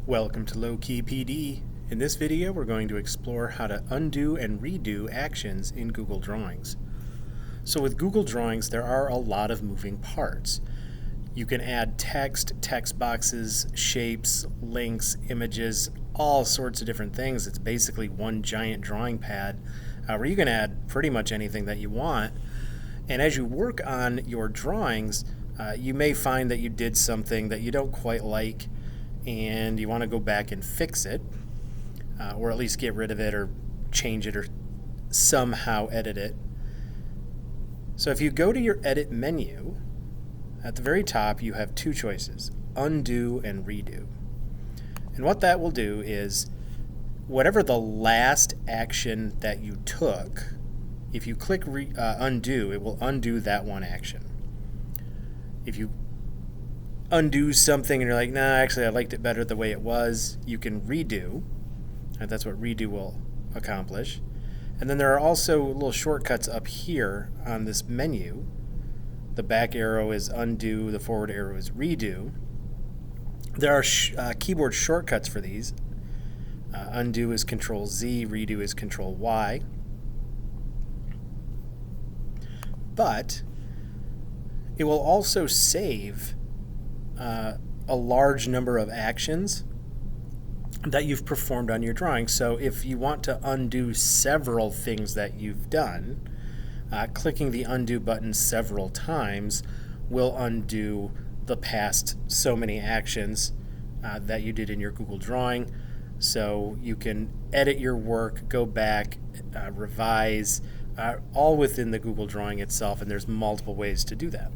Welcome to Low Key PD. In this video, we're going to explore how to undo and redo actions in Google Drawings. So with Google Drawings, there are a lot of moving parts. You can add text boxes, shapes, links, images, all sorts of different things. It's basically one giant drawing pad where you can add pretty much anything that you want. And as you work on your drawings, you may find that you did something that you don't quite like and you want to go back and fix it, or at least get rid of it or change it or somehow edit it. So if you go to your edit menu, at the very top you have two choices, undo and redo. And what that will do is whatever the last action that you took, if you click undo, it will undo that one action. If you undo something and you're like, nah, actually I liked it better the way it was, you can redo, and that's what redo will accomplish. And then there are also little shortcuts up here on this menu. The back arrow is undo, the forward arrow is redo. There are keyboard shortcuts for these. Undo is Control Z, redo is Control Y. But it will also save a large number of actions that you've performed on your drawing. So if you want to undo several things that you've done, clicking the undo button several times will undo the past so many actions that you did in your Google drawing. So you can edit your work, go back, revise, all within the Google drawing itself, and there's multiple ways to do that.